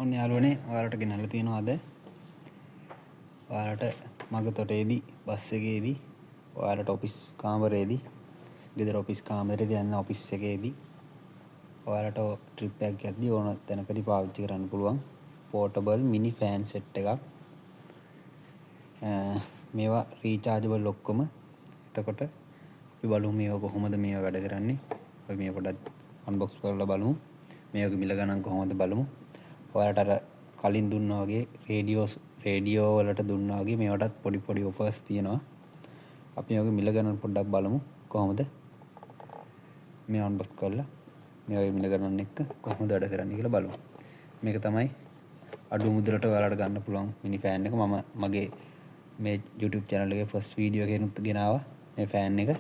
ඔන්න යාළුවනේ ඔයාලට ගෙනල්ලා තියෙනවා අද ඔයාලට මගතොටේදී බස් එකේදී ඔයාලට ඔෆිස් කාමරේදී ගෙදර ඔෆිස් කාමරේදී යන ඔෆිස් එකේදී ඔයාලට ට්‍රිප් එකක් යද්දී ඕන තැනකදී පාවිච්චි කරන්න පුළුවන් පෝටබල් මිනි ෆෑන් සෙට් එකක්. මේවා රීචාර්ජබල් ඔක්කොම. එතකොට අපි බලමු මේවා කොහොමද මේවා වැඩ කරන්නේ. අපි මේ පොඩ්ඩක් අන්බොක්ස් කරලා බලමු. මේකේ මිල ගණන් කොහොමද බලමු. ඔයාලට අර කලින් දුන්නා වගේ රේඩියෝ වලට දුන්නා වගේ මේවටත් පොඩි ඔෆර්ස් තියෙනවා. අපි මේකේ මිල ගණන් පොඩ්ඩක් බලමු කොහොමද මේ අන්බොක්ස් කරලා මේකේ මිල ගණන් එක්ක කොහොමද වැඩ කරන්නේ කියලා බලමු. මේක තමයි අඩු මුදලට ඔයාලට ගන්න පුළුවන් මිනි ෆෑන් එක. මම මගේ මේ YouTube channel එකේ ෆස්ට් වීඩියෝ එකේනුත් ගෙනාවා මේ ෆෑන් එක.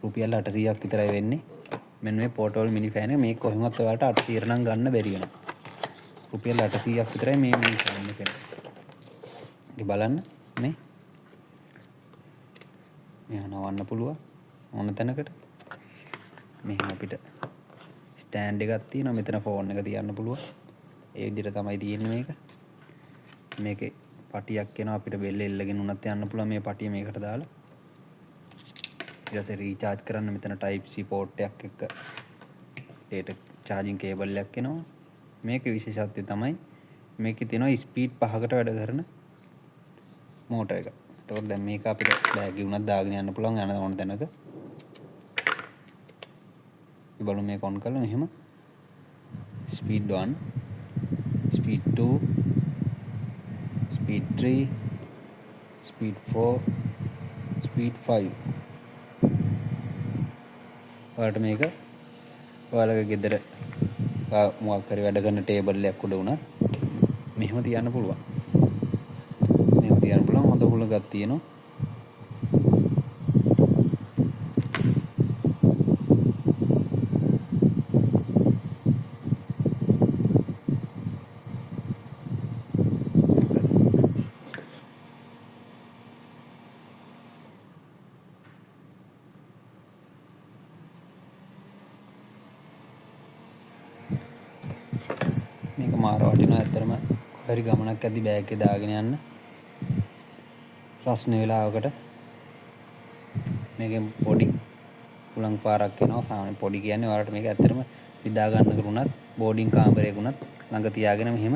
රුපියල් 800ක් විතරයි වෙන්නේ. මෙන්න මේ පෝටබල් මිනි ෆෑන් එක. මේක කොහොමවත් ඔයාලට 800 නම් ගන්න බැරි වෙනවා. රුපියල් 800ක් විතරයි මේ මිනි ෆෑන් එක. ඉතින් බලන්න මේ නවන්න පුළුවන් ඕන තැනකට. මෙහෙම අපිට ස්ටෑන්ඩ් එකක් තියෙනවා. මෙතන ෆෝන් එක තියන්න පුළුවන්. ඒ විදිහට තමයි තියෙන්නේ මේක. මේකේ පටියක් එනවා අපිට බෙල්ල එල්ලගෙන උනත් යන්න පුළුවන් මේ පටිය මේකට දාලා. ඊට පස්සේ රීචාර්ජ් කරන්න මෙතන type C port එකක් එක්ක data charging cable එකක් එනවා. මේකේ විශේෂත්වය තමයි මේකේ තියෙනවා ස්පීඩ් 5කට වැඩ කරන මෝටර් එක. එතකොට දැන් මේක අපිට බෑග් එක උනත් දාගෙන යන්න පුළුවන් යන ඕන තැනක. අපි බලමු මේක ඔන් කරලා මෙහෙම speed 1 speed 2 speed 3 speed 4 speed 5. ඔයාලට මේක ඔයාලගේ ගෙදර මොකක් හරි වැඩ කරන ටේබල් එකක් උඩ උනත් මෙහෙම තියන්න පුළුවන්. මෙහෙම තියන්න පුළුවන්. හොඳ හුලඟක් තියෙනවා. මේක මාර වටිනවා ඇත්තටම. හරි ගමනක් ඇද්දි බෑග් එකේ දාගෙන යන්න. රස්න වෙලාවකට මේකෙන් පොඩි උලං පාරක් එනවා. සාමාන්‍ය පොඩි කියන්නේ ඔයාලට මේක ඇත්තටම නිදා ගන්න කරුණත් බෝඩින් කාමරයක උනත් ළඟ තියාගෙන මෙහෙම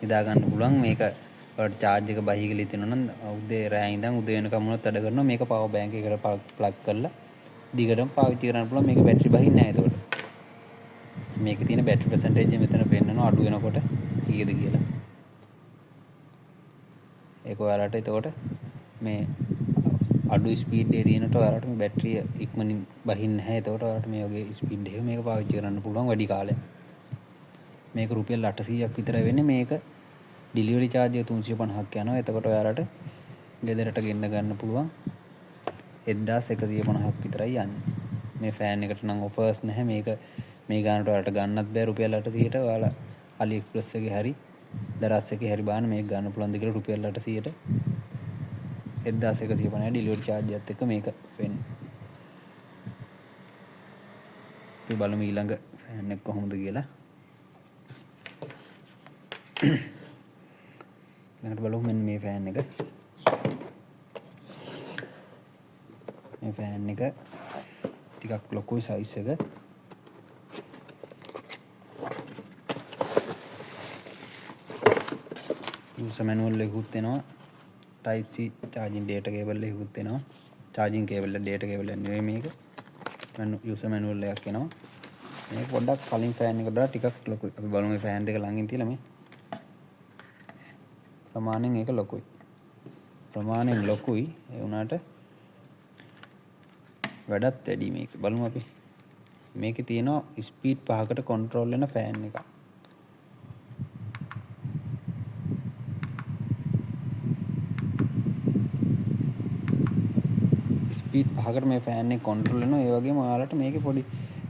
නිදා ගන්න පුළුවන්. මේක ඔයාලට charge එක බහි කියලා හිතෙනවා නම් උදේ රෑ ඉඳන් උදේ වෙනකම් උනත් වැඩ කරනවා. මේක power bank එකකට plug කරලා දිගටම පාවිච්චි කරන්න පුළුවන්. මේක බැටරි බහින්නේ නැහැ ඒතකොට. මේකේ තියෙන බැටරි percentage එක මෙතන පෙන්නනවා අඩු වෙනකොට කීයද කියලා. ඒක ඔයාලට එතකොට මේ අඩු ස්පීඩ් එකේ තියෙනට ඔයාලට මේ බැටරිය ඉක්මනින් බහින්නේ නැහැ. එතකොට ඔයාලට මේ වගේ ස්පීඩ් එකක මේක පාවිච්චි කරන්න පුළුවන් වැඩි කාලයක්. මේක රුපියල් 800ක් විතර වෙන්නේ. මේක ඩෙලිවරි charge එක 350ක් යනවා. එතකොට ඔයාලට ගෙදරට ගෙන්න ගන්න පුළුවන් 1150ක් විතරයි යන්නේ. මේ ෆෑන් එකට නම් ඔෆර්ස් නැහැ. මේක මේ ගානට ඔයාලට ගන්නත් බෑ රුපියල් 800ට. ඔයාලා AliExpress එකේ හරි දරස් එකේ හරි බාන මේක ගන්න පුළුවන් දෙ කියලා රුපියල් 800ට 1150 ඩෙලිවරි charge එකත් එක්ක මේක වෙන්නේ. අපි බලමු ඊළඟ ෆෑන් එක කොහොමද කියලා. ඊළඟට බලමු මෙන්න මේ ෆෑන් එක. මේ ෆෑන් එක ටිකක් ලොකුයි සයිස් එක. user manual එකකුත් එනවා. type C charging data cable එකකුත් එනවා. charging cable data cable නෙවෙයි මේක. user manual එකක් එනවා. මේක පොඩ්ඩක් කලින් ෆෑන් එකට වඩා ටිකක් ලොකුයි. අපි බලමු මේ ෆෑන් දෙක ළඟින් තියලා මේ ප්‍රමාණයෙන් ඒක ලොකුයි. ප්‍රමාණයෙන් ලොකුයි. ඒ වුණාට වැඩත් වැඩි මේක. බලමු අපි. මේකේ තියෙනවා ස්පීඩ් 5කට කන්ට්‍රෝල් වෙන ෆෑන් එකක්. ස්පීඩ් 5කට මේ ෆෑන් එක කන්ට්‍රෝල් වෙනවා. ඒ වගේම ඔයාලට මේකේ පොඩි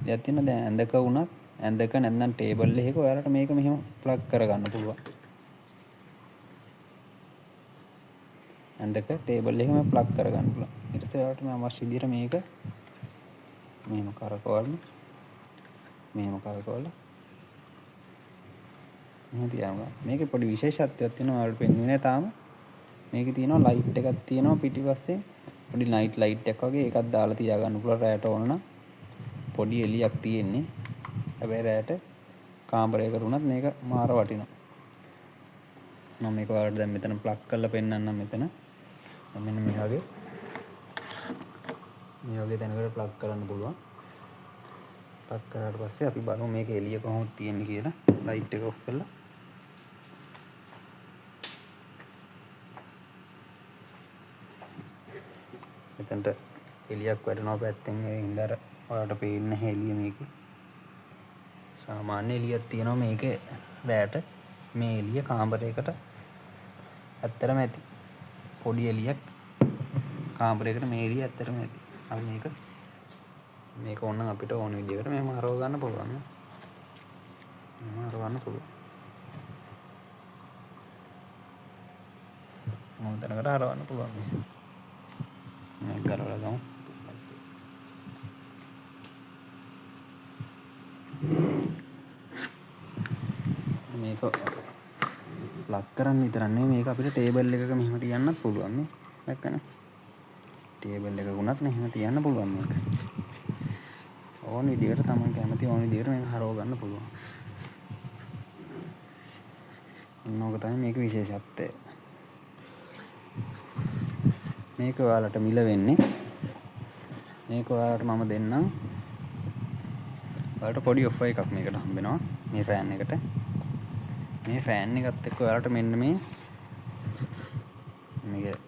දෙයක් තියෙනවා. දැන් ඇඳක වුණත් ඇඳක නැත්නම් ටේබල් එකක ඔයාලට මේක මෙහෙම ප්ලග් කරගන්න පුළුවන්. ඇඳක ටේබල් එකම ප්ලග් කරගන්න පුළුවන්. ඊට පස්සේ ඔයාලට මේ අවශ්‍ය විදිහට මේක මෙහෙම කරකවන්න. මෙහෙම කරකවලා එහෙම තියාගන්න. මේකේ පොඩි විශේෂත්වයක් තියෙනවා ඔයාලට පෙන්වන්නේ නැහැ තාම. මේකේ තියෙනවා ලයිට් එකක් තියෙනවා පිටිපස්සේ. පොඩි නයිට් ලයිට් එකක් වගේ ඒකක් දාලා තියාගන්න පුළුවන් රැයට ඕන නම්. පොඩි එළියක් තියෙන්නේ. හැබැයි රැයට කාමරයකට උනත් මේක මාර වටිනවා. මම මේක ඔයාලට දැන් මෙතන ප්ලග් කරලා පෙන්නන්නම් මෙතන. මෙන්න මේ වගේ තැනකට ප්ලග් කරන්න පුළුවන්. ප්ලග් කරාට පස්සේ අපි බලමු මේක එළිය කොහොමද තියෙන්නේ කියලා. ලයිට් එක ඔෆ් කරලා. මෙතනට එළියක් වැටෙනවා පැත්තෙන් ඒ හින්දා අර ඔයාලට පේන්නේ නැහැ එළිය මේකේ. සාමාන්‍ය එළියක් තියෙනවා මේකේ රැයට. මේ එළිය කාමරයකට ඇත්තරම ඇති. පොඩි එළියක් කාමරයකට මේ එළිය ඇත්තරම ඇති. අපි මේක ඕනනම් අපිට ඕන විදිහකට මෙහෙම හරව ගන්න පුළුවන්. මෙහෙම හරවන්න පුළුවන්. මොන තැනකට හරවන්න පුළුවන් මේක කරවලා ගමු. මේක ප්ලග් කරන්න විතරක් නෙවෙයි මේක අපිට ටේබල් එකක මෙහෙම තියන්නත් පුළුවන් නේ. දැක්කනේ? ටේබල් එකක උනත් මෙහෙම තියන්න පුළුවන් මේක. ඕන විදිහකට තමන් කැමති ඕන විදිහකට මේක හරව ගන්න පුළුවන්. ඕක තමයි මේක විශේෂත්වය. මේක ඔයාලට මිල වෙන්නේ. මේක ඔයාලට මම දෙන්නම්. ඔයාලට පොඩි ඔෆර් එකක් මේකට හම්බෙනවා. මේ ෆෑන් එකට. මේ ෆෑන් එකත් එක්ක ඔයාලට මෙන්න මේක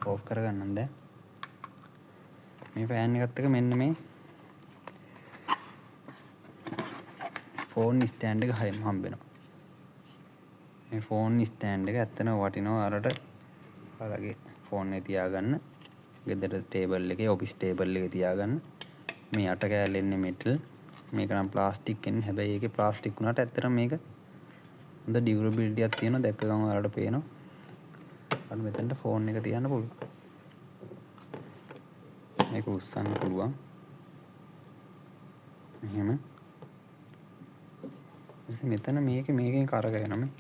ඕෆ් කරගන්නම් දැන්. මේ ෆෑන් එකත් එක්ක මෙන්න මේ ෆෝන් ස්ටෑන්ඩ් එක හම්බෙනවා. මේ ෆෝන් ස්ටෑන්ඩ් එක ඇත්තටම වටිනවා ඔයාලට. ඔයාලගේ ෆෝන් එක තියාගන්න. ගෙදර ටේබල් එකේ ඔෆිස් ටේබල් එකේ තියාගන්න. මේ අට කෑල්ල එන්නේ මෙටල්. මේක නම් ප්ලාස්ටික් එන්නේ. හැබැයි ඒකේ ප්ලාස්ටික් වුණාට ඇත්තටම මේක හොඳ ඩියුරබිලිටි එකක් තියෙනවා. දැක්ක ගමන් ඔයාලට පේනවා. අන්න මෙතනට ෆෝන් එක තියන්න පුළුවන්. මේක උස්සන්න පුළුවන්. මෙහෙම. මෙතන මේකෙන් කරකැවෙනවා මේ.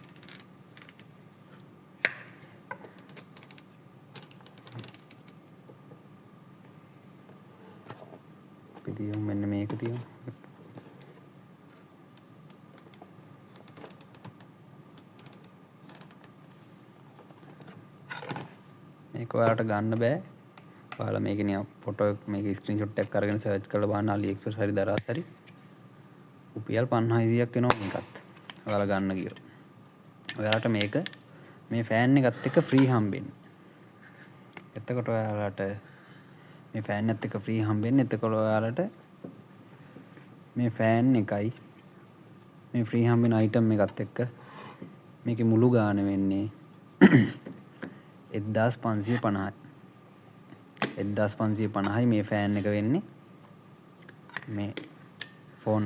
පිටියම මෙන්න මේක තියෙනවා. මේක ඔයාලට ගන්න බෑ. ඔයාලා මේක නිකන් ෆොටෝ මේක ස්ක්‍රීන්ෂොට් එකක් අරගෙන සර්ච් කරලා බලන්න AliExpress හරි දරාත් හරි. රුපියල් 500ක් වෙනවා මේකත්. ඔයාලා ගන්න ගියොත්. ඔයාලට මේ ෆෑන් එකත් එක්ක ෆ්‍රී හම්බෙන්නේ. එතකොට ඔයාලට මේ ෆෑන් එකත් එක්ක ෆ්‍රී හම්බෙන්නේ. එතකොට ඔයාලට මේ ෆෑන් එකයි මේ ෆ්‍රී හම්බෙන අයිටම් එකත් එක්ක මේකේ මුළු ගාණ වෙන්නේ 1550යි. 1550යි මේ ෆෑන් එක වෙන්නේ. මේ ෆෝන්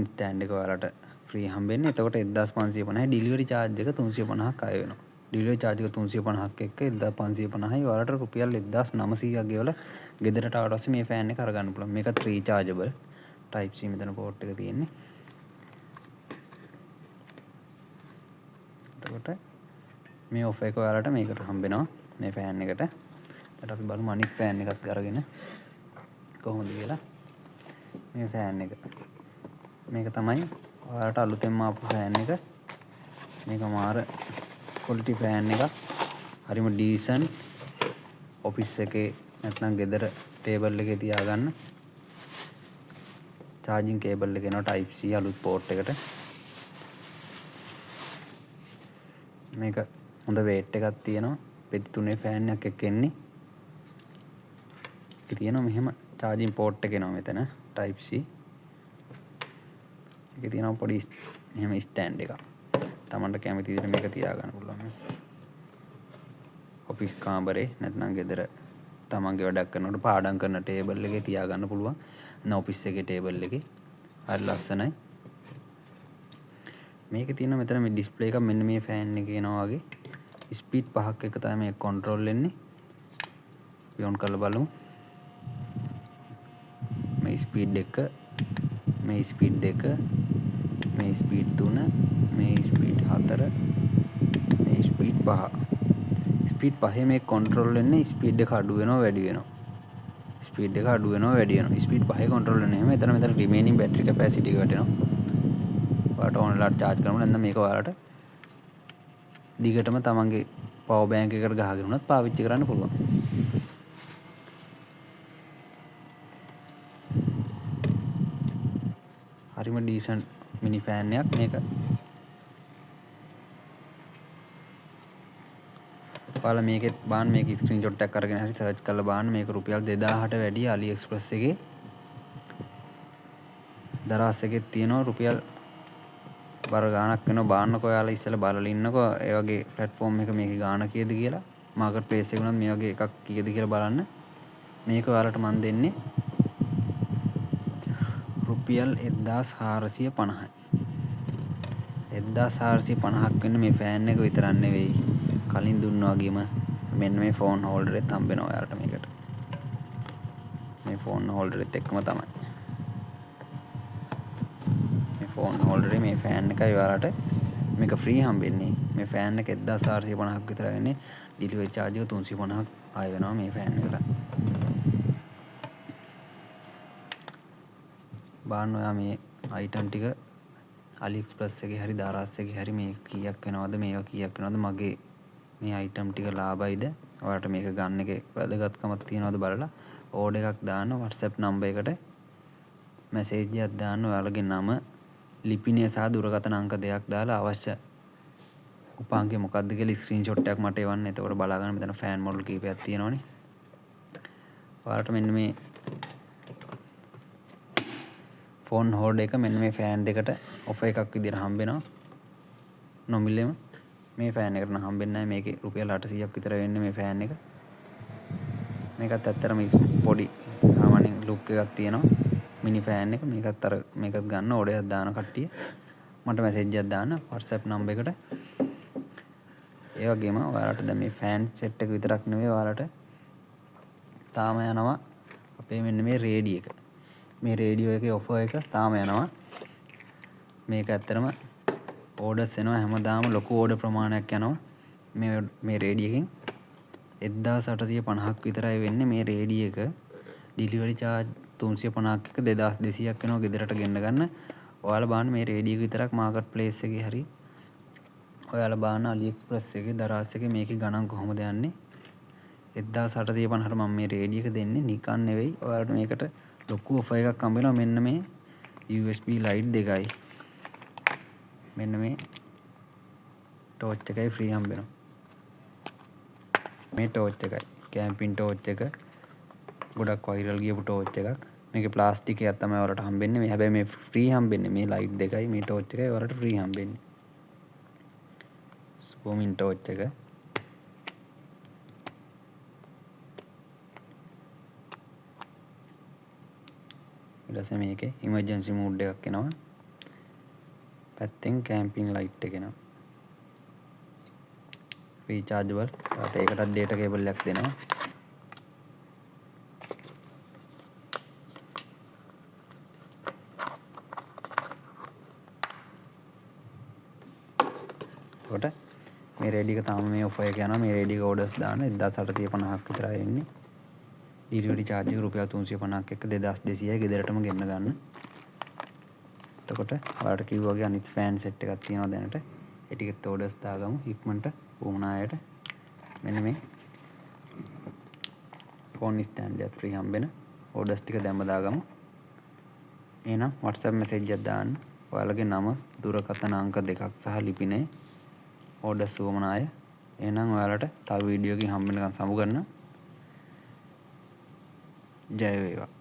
ස්ටෑන්ඩ් එක ඔයාලට ෆ්‍රී හම්බෙන්නේ. එතකොට 1550යි ඩිලිවරි චාර්ජ් එක 350ක් අය වෙනවා. ඩිලිවරි චාර්ජ් එක 350ක් එක්ක 1550යි ඔයාලට රුපියල් 1900ක් ගෙවලා ගෙදරට ආවට පස්සේ මේ ෆෑන් එක අරගන්න පුළුවන්. මේකත් රීචාර්ජබල්. Type C මෙතන පෝට් එක තියෙන්නේ. එතකොට මේ ඔෆර් එක ඔයාලට මේකට හම්බෙනවා මේ ෆෑන් එකට. ඊට අපි බලමු අනිත් ෆෑන් එකත් අරගෙන කොහොමද කියලා. මේ ෆෑන් එක. මේක තමයි ඔයාලට අලුතෙන්ම ආපු ෆෑන් එක. මේක මාර ක්වොලිටි ෆෑන් එකක්. හරිම ඩීසන්ට්. ඔෆිස් එකේ නැත්නම් ගෙදර ටේබල් එකේ තියාගන්න. charging cable එක එනවා Type C අලුත් port එකට. මේක හොඳ weight එකක් තියෙනවා. පෙති 3 ෆෑන් එකක් එක්ක එන්නේ. ඒක තියෙනවා මෙහෙම charging port එක එනවා මෙතන Type C. ඒක තියෙනවා පොඩි මෙහෙම stand එකක්. තමන්ට කැමති විදිහට මේක තියාගන්න පුළුවන්. ඔෆිස් කාමරේ නැත්නම් ගෙදර තමන්ගේ වැඩක් කරනකොට පාඩම් කරන ටේබල් එකේ තියාගන්න පුළුවන්. නැත්නම් ඔෆිස් එකේ ටේබල් එකේ. හරි ලස්සනයි. මේකේ තියෙන මෙතන මේ ඩිස්ප්ලේ එක මෙන්න මේ ෆෑන් එකේ එනවා වගේ ස්පීඩ් 5ක් එක තමයි මේක කන්ට්‍රෝල් වෙන්නේ. අපි ඔන් කරලා බලමු. මේ ස්පීඩ් 2 මේ ස්පීඩ් 3 මේ 5. ස්පීඩ් 5 මේ කන්ට්‍රෝල් වෙන්නේ ස්පීඩ් එක අඩු වෙනවා වැඩි වෙනවා. ස්පීඩ් එක අඩු වෙනවා වැඩි වෙනවා. ස්පීඩ් 5 කන්ට්‍රෝල් වෙන්නේ එහෙම. මෙතන රිමේනින් බැටරි කැපැසිටි එක වැටෙනවා. ඔයාලට ඕන වෙලාවට charge කරමු. නැත්නම් මේක ඔයාලට දිගටම තමන්ගේ පවර් බැංක් එකකට ගහගෙන උනත් පාවිච්චි කරන්න පුළුවන්. හරිම ඩීසන්ට් මිනි ෆෑන් එකක් මේක. ඔයාලා මේකෙත් බලන්න මේක ස්ක්‍රීන්ෂොට් එකක් අරගෙන හරි සර්ච් කරලා බලන්න මේක රුපියල් 2000ට වැඩි AliExpress එකේ දරාස් එකෙත් තියෙනවා රුපියල් බර ගාණක් වෙනවා. බලන්නකෝ ඔයාලා ඉස්සෙල්ලා බලලා ඉන්නකෝ ඒ වගේ platform එක මේකේ ගාණ කීයද කියලා. මාකට් ප්ලේස් එකේ උනත් මේ වගේ එකක් කීයද කියලා බලන්න. මේක ඔයාලට මන් දෙන්නේ රුපියල් 1450යි. 1450ක් වෙන මේ ෆෑන් එක විතරක් නෙවෙයි. කලින් දුන්නා වගේම මෙන්න මේ ෆෝන් හෝල්ඩර් එකත් හම්බ වෙනවා ඔයාලට මේකට. මේ ෆෝන් හෝල්ඩර් එකත් එක්කම තමයි. මේ ෆෝන් හෝල්ඩරේ මේ ෆෑන් එකයි ඔයාලට මේක ෆ්‍රී හම්බෙන්නේ. මේ ෆෑන් එක 1450ක් විතර වෙන්නේ. ඩිලිවරි charge එක 350ක් ආය වෙනවා මේ ෆෑන් එකට. බලන්න ඔයා මේ item ටික AliExpress එකේ හරි Daraz එකේ හරි මේක කීයක් වෙනවද මේවා කීයක් වෙනවද මගේ මේ item ටික ලාභයිද ඔයාලට මේක ගන්න එකේ වැදගත්කමක් තියනවද බලලා ඕඩර් එකක් දාන්න WhatsApp number එකට මැසේජ් එකක් දාන්න ඔයාලගේ නම ලිපිනය සහ දුරකථන අංක දෙකක් දාලා අවශ්‍ය උපාංගය මොකක්ද කියලා ස්ක්‍රීන්ෂොට් එකක් මට එවන්න. එතකොට බලා ගන්න මෙතන ෆෑන් මොඩල් කීපයක් තියෙනවනේ. ඔයාලට මෙන්න මේ ෆෝන් හෝල්ඩර් එක මෙන්න මේ ෆෑන් දෙකට ඔෆර් එකක් විදිහට හම්බ වෙනවා. නොමිලෙම මේ ෆෑන් එකට නම් හම්බෙන්නේ නැහැ. මේකේ රුපියල් 800ක් විතර වෙන්නේ මේ ෆෑන් එක. මේකත් ඇත්තටම පොඩි සාමාන්‍යයෙන් ලුක් එකක් තියෙනවා. මිනි ෆෑන් එක. මේකත් ගන්න ඕඩර් එකක් දාන කට්ටිය මට මැසේජ් එකක් දාන්න WhatsApp number එකට. ඒ වගේම ඔයාලට දැන් මේ ෆෑන් සෙට් එක විතරක් නෙවෙයි ඔයාලට තාම යනවා අපේ මෙන්න මේ රේඩියෝ එක. මේ රේඩියෝ එකේ ඔෆර් එක තාම යනවා. මේක ඇත්තටම ඕඩර්ස් එනවා හැමදාම ලොකු ඕඩර් ප්‍රමාණයක් යනවා. මේ රේඩියෝ එකෙන් 1850ක් විතරයි වෙන්නේ මේ රේඩියෝ එක. ඩිලිවරි charge 350ක් එක 2200ක් වෙනවා ගෙදරට ගෙන්න ගන්න. ඔයාලා බලන්න මේ රේඩියෝ එක විතරක් මාකට් ප්ලේස් එකේ හරි ඔයාලා බලන්න AliExpress එකේ Daraz එකේ මේකේ ගණන් කොහොමද යන්නේ. 1850ට මම මේ රේඩියෝ එක දෙන්නේ නිකන් නෙවෙයි. ඔයාලට මේකට ලොකු ඔෆර් එකක් හම්බ වෙනවා. මෙන්න මේ USB light දෙකයි. මෙන්න මේ ටෝච් එකයි ෆ්‍රී හම්බ වෙනවා. මේ ටෝච් එකයි කැම්පින් ටෝච් එක ගොඩක් වයිරල් ගියපු ටෝච් එකක්. මේකේ ප්ලාස්ටික් එකක් තමයි ඔයාලට හම්බෙන්නේ. මේ හැබැයි මේ ෆ්‍රී හම්බෙන්නේ මේ ලයිට් දෙකයි මේ ටෝච් එකයි ඔයාලට ෆ්‍රී හම්බෙන්නේ. ස්පෝමින් ටෝච් එක ඊට පස්සේ මේකේ ඉමර්ජන්සි මෝඩ් එකක් එනවා. පැත්තෙන් කැම්පින් ලයිට් එක එනවා. රීචාර්ජබල්. ඒකටත් ඩේටා කේබල් එකක් දෙනවා. කොට මේ රේඩියෝ එක තාම මේ ඔෆර් එක යනවා. මේ රේඩියෝ එක ඕඩර්ස් දාන්න 1850ක් විතරයි එන්නේ. ඩිලිවරි charge එක රුපියල් 350ක් එක්ක 2200යි ගෙදරටම ගෙන්න ගන්න. එතකොට ඔයාලට කිව්වා වගේ අනිත් ෆෑන් සෙට් එකක් තියෙනවා දැනට. ඒ ටිකත් ඕඩර්ස් දාගමු ඉක්මනට වුණායට. මෙන්න මේ ෆෝන් ස්ටෑන්ඩ් එකත් ෆ්‍රී හම්බෙන ඕඩර්ස් ටික දැම්ම දාගමු. එහෙනම් WhatsApp message එකක් දාන්න. ඔයාලගේ නම දුරකථන අංක දෙකක් සහ ලිපිනේ ඕඩර්ස් වුණාය. එහෙනම් ඔයාලට තව වීඩියෝ එකකින් හම්බ වෙනකන් සමු ගන්න. ජය වේවා.